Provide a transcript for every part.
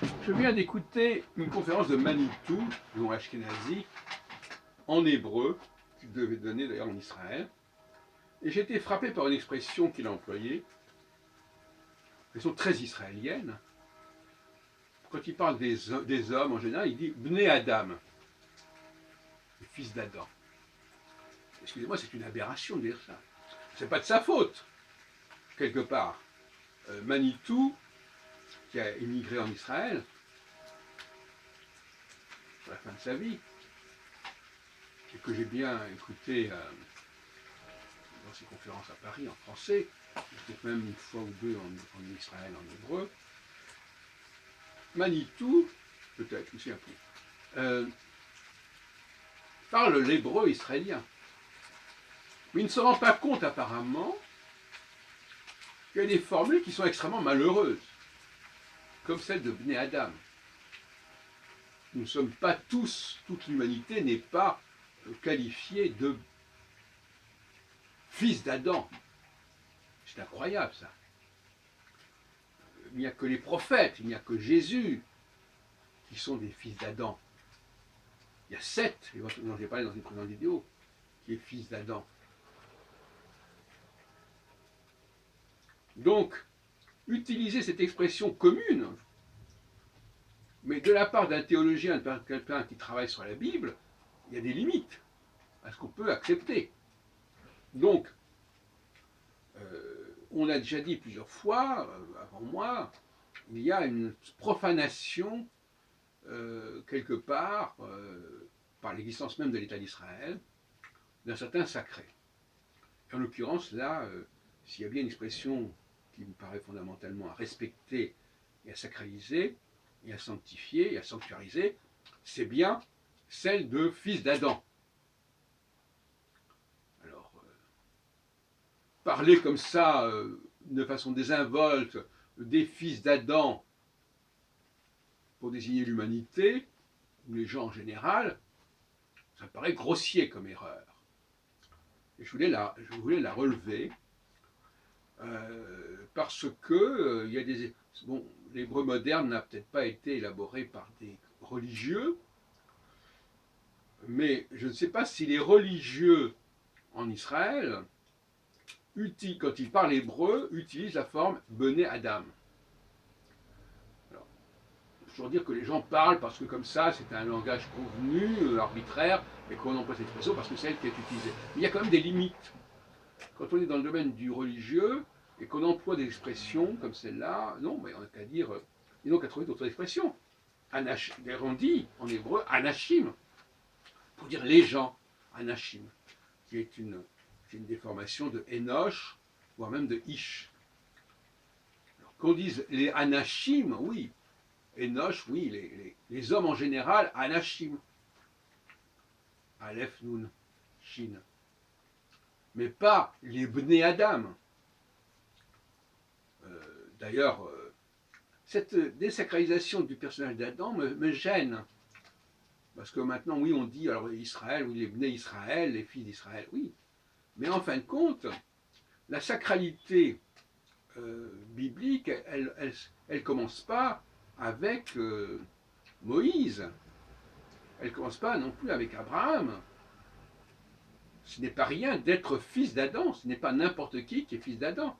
Je viens d'écouter une conférence de Manitou, dont Ashkenazi, en hébreu, qu'il devait donner d'ailleurs en Israël. Et j'ai été frappé par une expression qu'il a employée, une expression très israélienne. Quand il parle des hommes en général, il dit Bnei Adam, le fils d'Adam. Excusez-moi, c'est une aberration de dire ça. C'est pas de sa faute, quelque part. Manitou, qui a immigré en Israël, à la fin de sa vie, et que j'ai bien écouté dans ses conférences à Paris en français, peut-être même une fois ou deux en Israël en hébreu. Manitou, peut-être, je me souviens plus, parle l'hébreu israélien. Mais il ne se rend pas compte apparemment qu'il y a des formules qui sont extrêmement malheureuses, comme celle de Bnei Adam. Nous ne sommes pas tous, toute l'humanité n'est pas qualifiée de fils d'Adam. C'est incroyable ça. Il n'y a que les prophètes, il n'y a que Jésus qui sont des fils d'Adam. Il y a Seth, dont j'ai parlé dans une précédente vidéo, qui est fils d'Adam. Donc, utiliser cette expression commune, mais de la part d'un théologien, de quelqu'un qui travaille sur la Bible, il y a des limites à ce qu'on peut accepter. Donc, on a déjà dit plusieurs fois, avant moi, il y a une profanation, quelque part, par l'existence même de l'État d'Israël, d'un certain sacré. Et en l'occurrence, là, s'il y a bien une expression qui me paraît fondamentalement à respecter et à sacraliser, et à sanctifier, et à sanctuariser, c'est bien celle de fils d'Adam. Alors, parler comme ça, de façon désinvolte, des fils d'Adam pour désigner l'humanité, ou les gens en général, ça me paraît grossier comme erreur. Et je voulais la relever, parce que il y a des... Bon, l'hébreu moderne n'a peut-être pas été élaboré par des religieux, mais je ne sais pas si les religieux en Israël, quand ils parlent hébreu, utilisent la forme Bnei Adam. Alors, il faut toujours dire que les gens parlent parce que comme ça, c'est un langage convenu, arbitraire, et qu'on emploie cette expression parce que c'est elle qui est utilisée. Mais il y a quand même des limites. Quand on est dans le domaine du religieux, et qu'on emploie des expressions comme celle-là, non, mais on n'a qu'à dire, il n'y a qu'à trouver d'autres expressions. On dit en hébreu anachim, pour dire les gens, anachim, qui est une déformation de Enoch, voire même de Ish. Alors, qu'on dise les anachim, oui, Enoch, oui, les hommes en général, anachim. Aleph, Nun, Shin. Mais pas les Bnei Adam. D'ailleurs, cette désacralisation du personnage d'Adam me gêne. Parce que maintenant, oui, on dit, alors Israël, oui, les Bnei Israël, les fils d'Israël, oui. Mais en fin de compte, la sacralité biblique, elle commence pas avec Moïse. Elle commence pas non plus avec Abraham. Ce n'est pas rien d'être fils d'Adam. Ce n'est pas n'importe qui est fils d'Adam.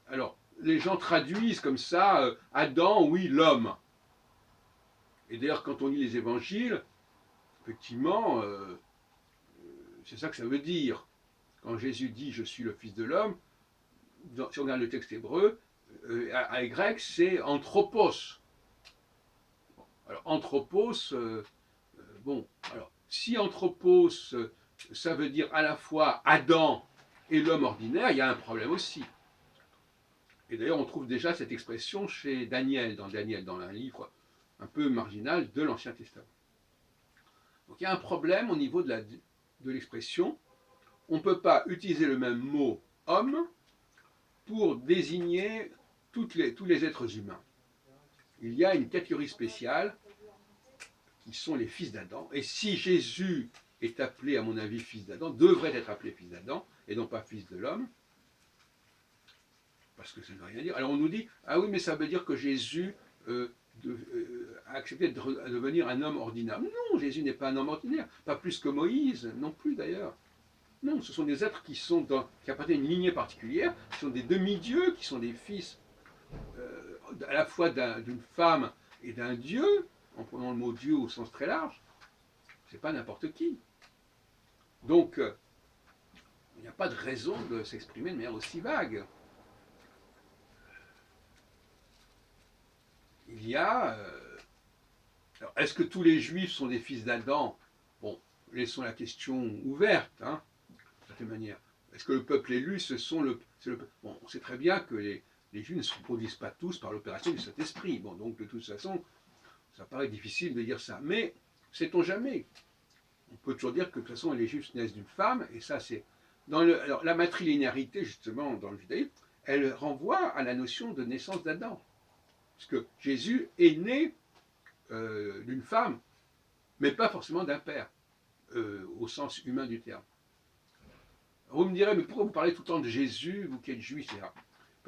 Alors, les gens traduisent comme ça, Adam, oui, l'homme. Et d'ailleurs, quand on lit les évangiles, effectivement, c'est ça que ça veut dire. Quand Jésus dit je suis le Fils de l'homme, si on regarde le texte hébreu, à grec, c'est anthropos. Alors, anthropos, bon, alors, si anthropos, ça veut dire à la fois Adam et l'homme ordinaire, il y a un problème aussi. Et d'ailleurs, on trouve déjà cette expression chez Daniel, dans un livre un peu marginal de l'Ancien Testament. Donc il y a un problème au niveau de l'expression. On ne peut pas utiliser le même mot homme pour désigner tous les êtres humains. Il y a une catégorie spéciale qui sont les fils d'Adam. Et si Jésus est appelé, à mon avis, fils d'Adam, devrait être appelé fils d'Adam, et non pas fils de l'homme, parce que ça ne veut rien dire. Alors on nous dit, ah oui, mais ça veut dire que Jésus accepté de devenir un homme ordinaire. Non, Jésus n'est pas un homme ordinaire, pas plus que Moïse, non plus d'ailleurs. Non, ce sont des êtres qui appartiennent à une lignée particulière, qui sont des demi-dieux, qui sont des fils à la fois d'une femme et d'un dieu, en prenant le mot Dieu au sens très large. C'est pas n'importe qui. Donc, il n'y a pas de raison de s'exprimer de manière aussi vague. Il y a. Alors, est-ce que tous les juifs sont des fils d'Adam? Bon, laissons la question ouverte, hein, de certaine manière. Est-ce que le peuple élu, bon, on sait très bien que les juifs ne se reproduisent pas tous par l'opération du Saint-Esprit. Bon, donc de toute façon, ça paraît difficile de dire ça. Mais, sait-on jamais? On peut toujours dire que de toute façon, les juifs naissent d'une femme, et ça, c'est. Alors, la matrilinéarité, justement, dans le judaïsme, elle renvoie à la notion de naissance d'Adam. Puisque Jésus est né d'une femme, mais pas forcément d'un père, au sens humain du terme. Vous me direz, mais pourquoi vous parlez tout le temps de Jésus, vous qui êtes juif, etc.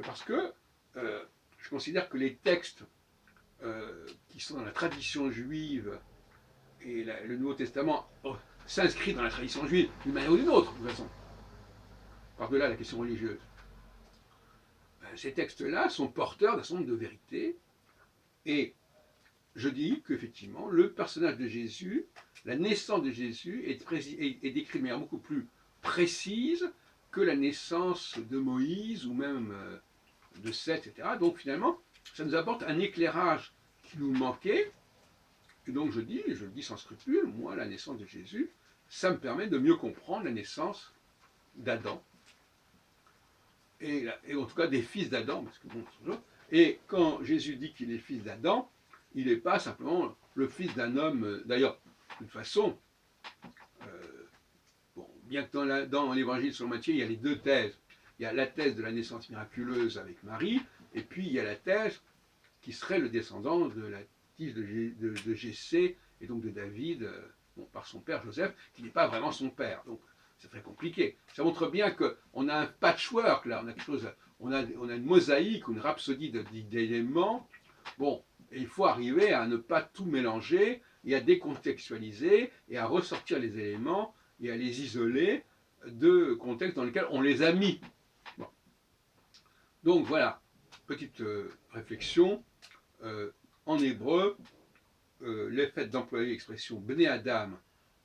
Parce que je considère que les textes qui sont dans la tradition juive et le Nouveau Testament s'inscrit dans la tradition juive d'une manière ou d'une autre, de toute façon, par-delà la question religieuse. Ces textes-là sont porteurs d'un certain nombre de vérités, et je dis qu'effectivement, le personnage de Jésus, la naissance de Jésus est décrite de manière beaucoup plus précise que la naissance de Moïse ou même de Seth, etc. Donc finalement, ça nous apporte un éclairage qui nous manquait. Et donc je le dis sans scrupule, moi, la naissance de Jésus, ça me permet de mieux comprendre la naissance d'Adam. Et en tout cas des fils d'Adam, parce que bon, et quand Jésus dit qu'il est fils d'Adam, il n'est pas simplement le fils d'un homme. D'ailleurs, de toute façon, bon, bien que dans l'évangile selon Matthieu, il y a les deux thèses. Il y a la thèse de la naissance miraculeuse avec Marie, et puis il y a la thèse qui serait le descendant de la tige de Jessé, et donc de David, bon, par son père Joseph, qui n'est pas vraiment son père. Donc c'est très compliqué. Ça montre bien qu'on a un patchwork là, on a quelque chose, on a une mosaïque, une rhapsodie d'éléments. Bon, et il faut arriver à ne pas tout mélanger et à décontextualiser et à ressortir les éléments et à les isoler de contextes dans lesquels on les a mis. Bon. Donc voilà, petite réflexion. En hébreu, le fait d'employer l'expression Bné Adam,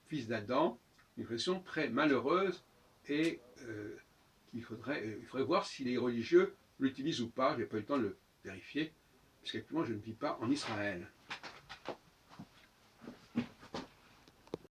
fils d'Adam, une expression très malheureuse et il faudrait voir si les religieux l'utilisent ou pas. Je n'ai pas eu le temps de le vérifier, puisqu'actuellement je ne vis pas en Israël.